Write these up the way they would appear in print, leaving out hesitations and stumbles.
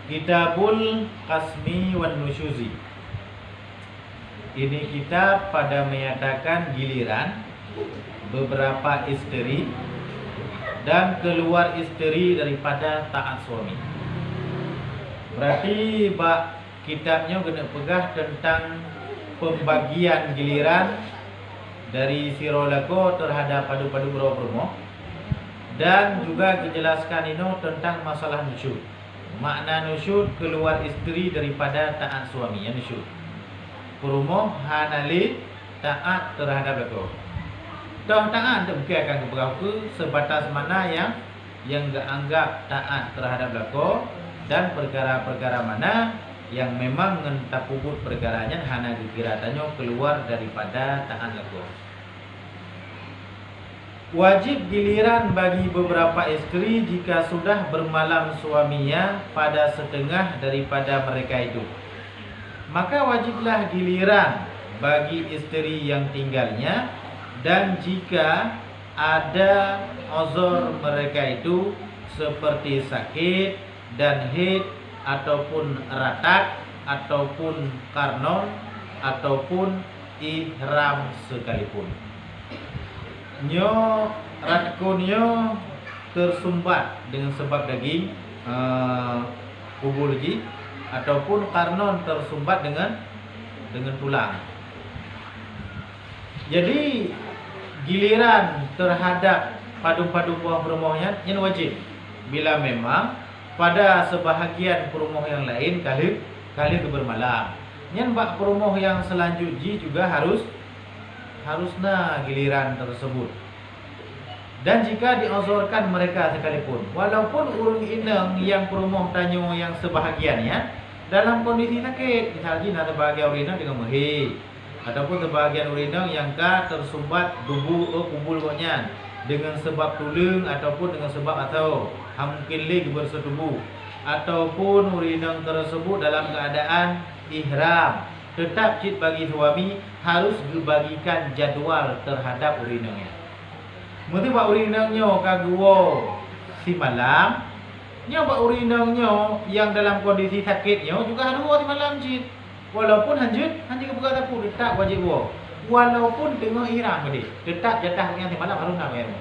Kitabul Qasmi wan Nusyuzi. Ini kitab pada menyatakan giliran beberapa istri dan keluar istri daripada taat suami. Berarti kitabnya kena pegah tentang pembagian giliran dari sirolako terhadap padu-padu bro-promo, dan juga dijelaskan ini tentang masalah nusyud. Makna nusyud keluar istri daripada taat suami, ya nusyud. Perumoh hanali taat terhadap lako. Dah taat mungkin akan keberapa sebatas mana yang enggak anggap taat terhadap lako, dan perkara-perkara mana yang memang ngentap puput perkaranya hana dikiratannya keluar daripada taat lako. Wajib giliran bagi beberapa istri jika sudah bermalam suaminya pada setengah daripada mereka itu. Maka wajiblah giliran bagi istri yang tinggalnya, dan jika ada uzur mereka itu seperti sakit dan haid ataupun ratak ataupun karnon ataupun ihram sekalipun. Ratkunyo tersumbat dengan sebab daging kubulji, ataupun karnon tersumbat dengan tulang. Jadi giliran terhadap padu-padu buah perumahan yang wajib bila memang pada sebahagian perumahan yang lain kali bermalam. Yang bak perumahan yang selanjutnya juga harusnya giliran tersebut. Dan jika diozorkan mereka sekalipun, walaupun urung ineng yang perumah tanyo yang sebahagiannya dalam kondisi sakit, misalnya ada bahagian urinang dengan mehi, ataupun sebahagian urinang yang tersumbat kubul konyan dengan sebab tulang ataupun dengan sebab atau mungkin lagi bersetubuh, ataupun urinang tersebut dalam keadaan ihram, tetap cit bagi suami harus dibagikan jadual terhadap urinangnya. Mesti buat urinangnya kagua si malam, buat urinangnya yang dalam kondisi sakitnya juga harus si malam cit. Walaupun hanjut kebuka tapu tetap wajib buat. Walaupun tengah ihram tadi, tetap jatah yang si malam harus nak bayar.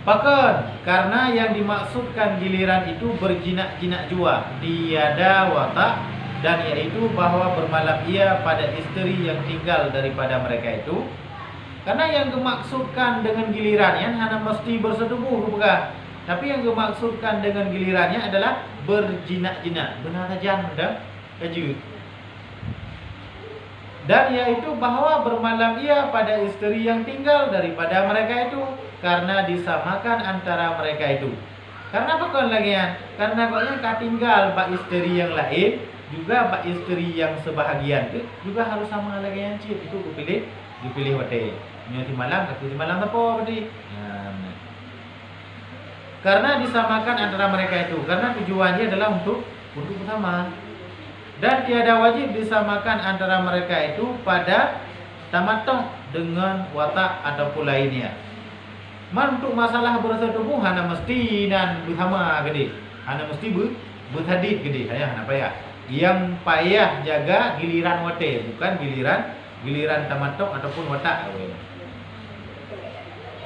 Bahkan karena yang dimaksudkan giliran itu berjinak-jinak jua, tiada watak, dan yaitu bahwa bermalam ia pada istri yang tinggal daripada mereka itu. Karena yang dimaksudkan dengan gilirannya hanya mesti bersetubuh bukan, tapi yang dimaksudkan dengan gilirannya adalah berjinak-jinak, benar saja dan kaju. Dan yaitu bahwa bermalam ia pada istri yang tinggal daripada mereka itu, karena disamakan antara mereka itu. Karena apa kan lagi ya? Karena kalau tinggal bak istri yang lain, juga bak istri yang sebahagian itu juga harus sama lagi yang cip. Itu dipilih wate. Nyoti malam, kaki malam apa berarti? Karena disamakan antara mereka itu, karena tujuannya adalah untuk bersama. Dan tiada wajib disamakan antara mereka itu pada tamattu dengan watak ataupun lainnya. Untuk masalah bersetubuh hanya mesti dan bersama gede, hanya mesti berhadit gede, hanya payah. Yang payah jaga giliran wate, bukan giliran tamattu ataupun watak.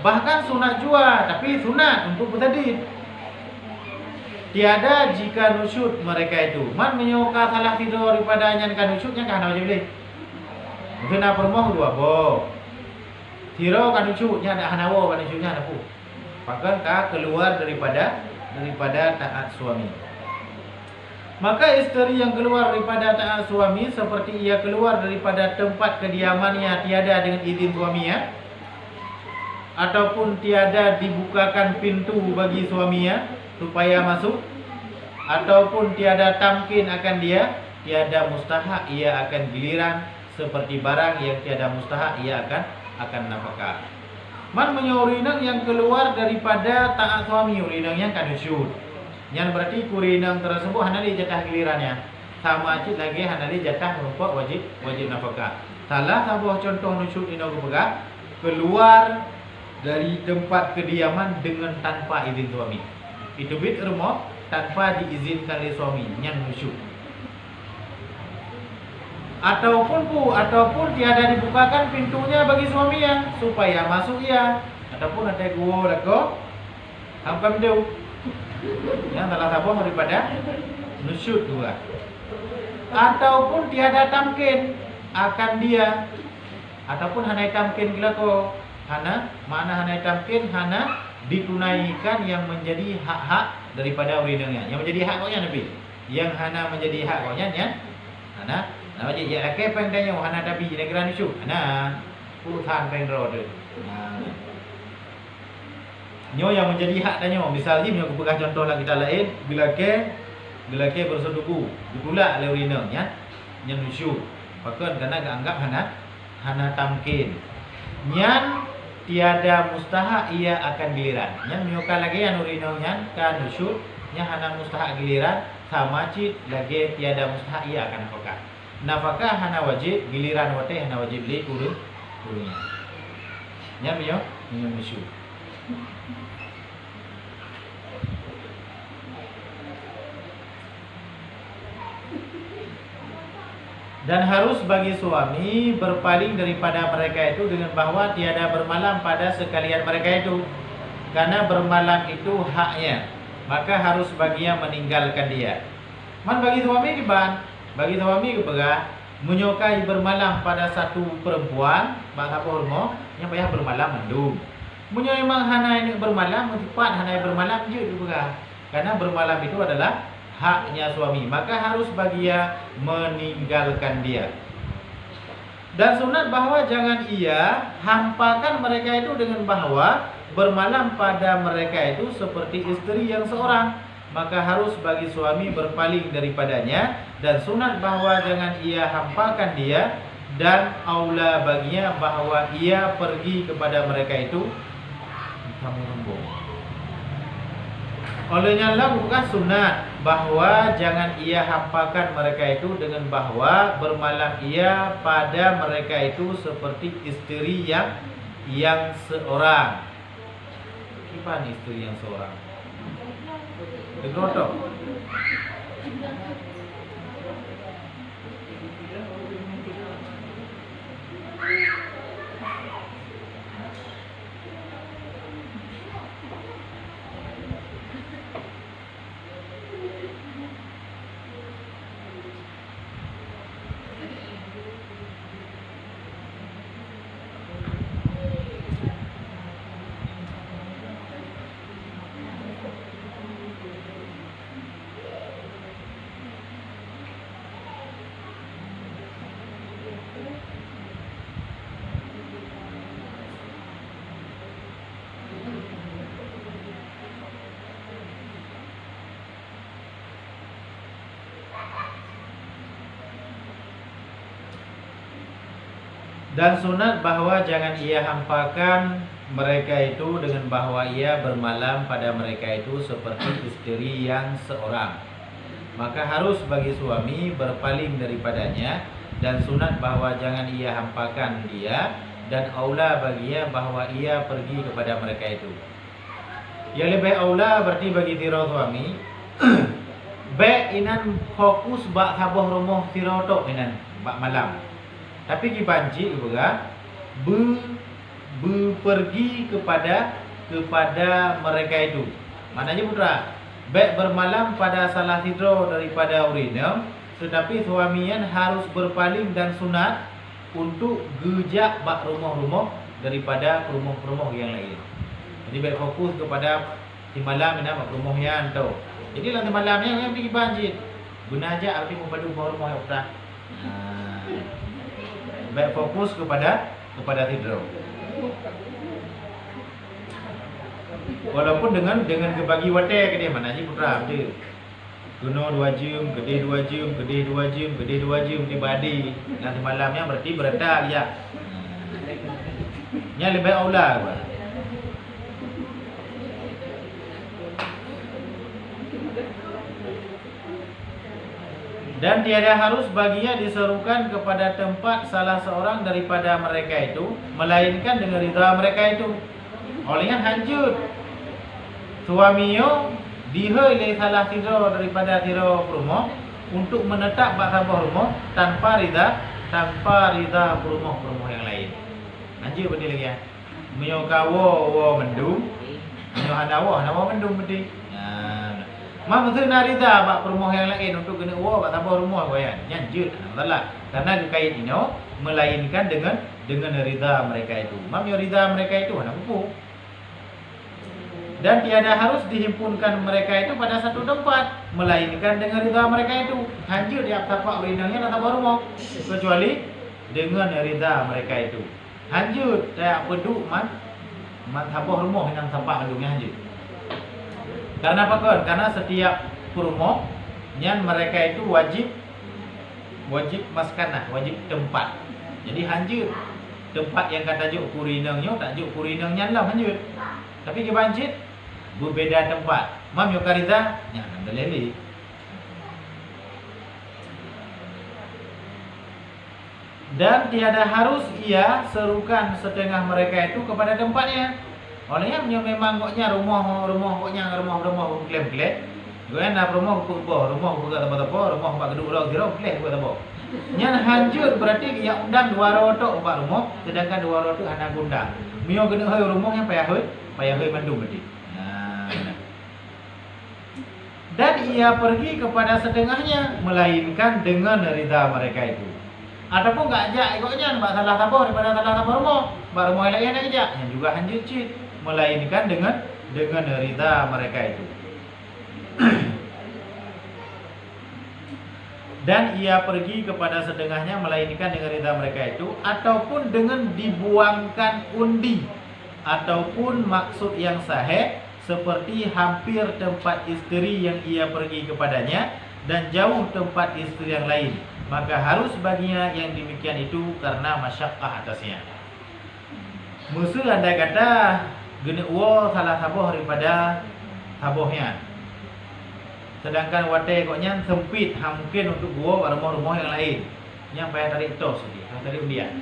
Bahkan sunat jua, tapi sunat untuk berhadit. Tiada jika nusyud mereka itu. Man menyoka salah tidur daripada nyankan nusyudnya kan wajib boleh. Mungkin nak permoh dua bo. Tiro kan nusyudnya ada hanawo kan nusyudnya ada pu. Bahkan keluar daripada taat suami. Maka istri yang keluar daripada taat suami seperti ia keluar daripada tempat kediamannya tiada dengan izin suaminya, ataupun tiada dibukakan pintu bagi suaminya supaya masuk, ataupun tiada tamkin akan dia, tiada mustahak ia akan giliran, seperti barang yang tiada mustahak ia akan nafkah. Man menyurinang yang keluar daripada taat suami, urinang yang kanusyud. Yang berarti kurinang tersebut hanali jatah gilirannya. Sama cik lagi hanali jatah merupakan wajib nafkah. Salah sebuah contoh nusyud ini juga keluar dari tempat kediaman dengan tanpa izin suami. itu bid rumah tanpa diizinkan oleh suami yang nusyuk. Ataupun tiada dibukakan pintunya bagi suaminya supaya masuk ia, ataupun ada gua lako hamkam deu yang telah tabung daripada nusyuk juga. Ataupun tiada tamkin akan dia, ataupun hanai tamkin gila ko hana mana hanai tamkin hana ditunaikan yang menjadi hak-hak daripada urinnya, yang menjadi hak koknya nabi, yang hana menjadi hak koknya ya hana nama je ya laki pengdanya hana dabi negara nusyuk hana urusan pengro tu nyo yang menjadi hak danyo. Misalnya nyo aku pegang contoh lah kita lain bila ke bersetubuh ditolak oleh urina ya yang nusyuk bahkan karena anggap hana tamkin nyan tiada mustahak ia akan giliran yang nyoka lagi yang urina nyan kan nusyuk nya hana mustahak giliran sama cit lagi tiada mustahak ia akan nafkah. Nafkah hana wajib giliran wate hana wajib li urunnya nya mio nusyuk. Dan harus bagi suami berpaling daripada mereka itu dengan bahwa tiada bermalam pada sekalian mereka itu, karena bermalam itu haknya, maka harus baginya meninggalkan dia. Man bagi suami kiban, bagi suami kepegah menyukai bermalam pada satu perempuan, bangsa hormo yang payah bermalam mendung. Munyo memang hana ini bermalam, cepat hana bermalam je kepegah, karena bermalam itu adalah haknya suami, maka harus bagia meninggalkan dia. Dan sunat bahwa jangan ia hampakan mereka itu dengan bahwa bermalam pada mereka itu seperti istri yang seorang, maka harus bagi suami berpaling daripadanya. Dan sunat bahwa jangan ia hampakan dia, dan aula baginya bahwa ia pergi kepada mereka itu kamu rembung. Olehnya lah bukan sunat bahwa jangan ia hampakan mereka itu dengan bahwa bermalam ia pada mereka itu seperti istri yang seorang. Gimana istri yang seorang? Degrotok. Dan sunat bahwa jangan ia hampakan mereka itu dengan bahwa ia bermalam pada mereka itu seperti istri yang seorang, maka harus bagi suami berpaling daripadanya. Dan sunat bahwa jangan ia hampakan dia, dan aula baginya bahwa ia pergi kepada mereka itu. Yang lebih aula berarti bagi tiro suami baik inan fokus bak sabuh rumah tiro tok inan bak malam. Tapi kibanci juga pergi kepada mereka itu. Maknanya putra, baik bermalam pada salah tidro daripada urinem, tetapi suamian harus berpaling dan sunat untuk gejak bak rumah-rumah daripada rumah-rumah yang lain. Jadi baik fokus kepada di malam ini bak rumah yang tu. Jadi nanti malamnya yang pergi banjir. Guna aja arti memadu rumah yang putra. Baik fokus kepada tidur. Walaupun dengan kebagi wate ke dia mana je putra dia. Guna 2 jam, gede 2 jam, gede 2 jam, gede 2 jam di badi. Nanti malamnya berarti beredak ya. Nya lebih aula. Dan tiada harus baginya diserukan kepada tempat salah seorang daripada mereka itu, melainkan dengan ridha mereka itu. Olehnya hanjut suamiyo dihoi salah tiro daripada tiro perumoh untuk menetap bak sabah rumah tanpa rida perumoh yang lain. Anjir benda lagi ya. Mio kawo mendung, mio hanawa mendung benda. Mak mesti rida bak perumoh yang lain untuk kena bak sabah rumah koyan. Anjir, salah. Karena kait ini melainkan dengan rida mereka itu. Mak mio rida mereka itu anak buku. Dan tiada harus dihimpunkan mereka itu pada satu tempat, melainkan dengan ridha mereka itu. Hancur dia tapak rinangnya dan tapak rumah, kecuali dengan ridha mereka itu. Hancur dia peduk man tapak rumah yang tapak andungnya hancur. Karena apa kan? Karena setiap rumah yang mereka itu wajib maskanah, wajib tempat. Jadi hancur tempat yang kata juk kurinangnya tak juk kurinangnya lah hancur. Tapi kebanjir berbeda tempat. Mam yukariza, ya ngambil. Dan tiada harus ia serukan setengah mereka itu kepada tempatnya. Olehnya memang koknya rumah klaim-klaim. Goyan nak rumah buka tempat-tempat, rumah buka gedung orang kira klaim buka tempat. Yang hancur berarti yang undang 200 empat rumah, sedangkan 200 anak undang. Mio kena hai rumah yang payah hai mandum berarti. Dan ia pergi kepada setengahnya, melainkan dengan ridha mereka itu. Ataupun enggak ajak ikutnya, mbak salah tabur daripada salah tabur rumah, mbak rumah lain yang ajak, yang juga hancur cit, melainkan dengan ridha mereka itu. Dan ia pergi kepada setengahnya, melainkan dengan ridha mereka itu, ataupun dengan dibuangkan undi, ataupun maksud yang sahih, seperti hampir tempat istri yang ia pergi kepadanya dan jauh tempat istri yang lain, maka harus baginya yang demikian itu karena masyaqqah atasnya. Musuh andai kata gena salah taboh daripada tabohnya, sedangkan watai koknya sempit, mungkin untuk rumah-rumah yang lain yang payah tarik tos tadi, tarik undian.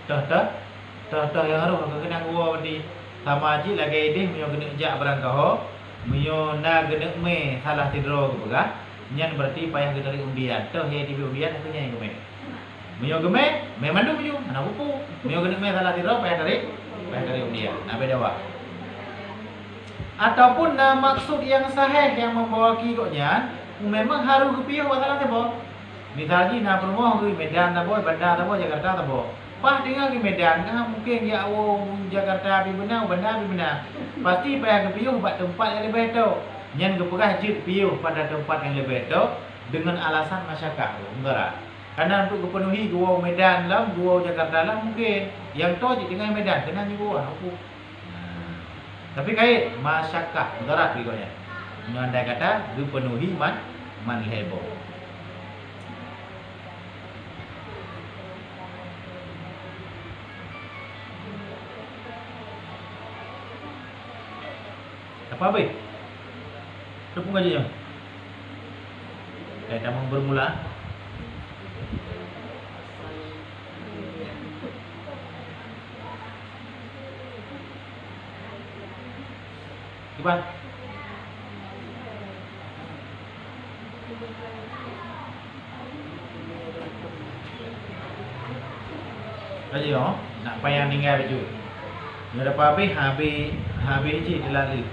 Toh yang harus kena di sama aja lagi dia mio kena jak berangkah mio na kena me salah tidur ke begah nyan berarti payah kena tarik undian. Toh he di undian aku nyai ke me. Mio ke me mandu mio anak buku. Mio kena me salah tidur payah tarik undian. Nah beda wah. Ataupun maksud yang sahih yang membawa kikoknya memang harus kepiah masalah tebo. Misalnya na rumah ke Medan tebo, Bandar tebo, Jakarta tebo. Pah dengar ke Medan mungkin ya Jakarta benar. Pasti payah kepiuh pada tempat yang lebih tu. Yang kepegah jid piuh pada tempat yang lebih tu dengan alasan masyarakat. Enggak. Karena untuk kepenuhi gua Medan lah, gua Jakarta lah mungkin yang tu jid dengan Medan kena juga aku. Tapi kait masyarakat enggak pikonya. Andai kata dipenuhi man lebo. Apa be? Tepung aja ya. Kita mau bermula. Iban. Aja yo, nak payah tinggal baju. Nggak ada habis je dilalui.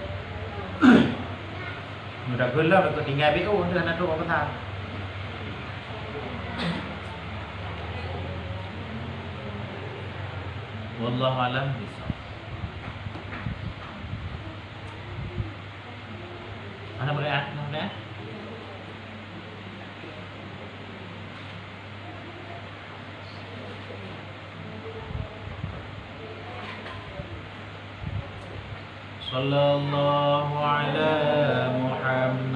Mudah gelap aku tinggal BO untuk nak tu apa tak. Wallahu alam bisawab. Mana boleh mana? Sallallahu ala Muhammad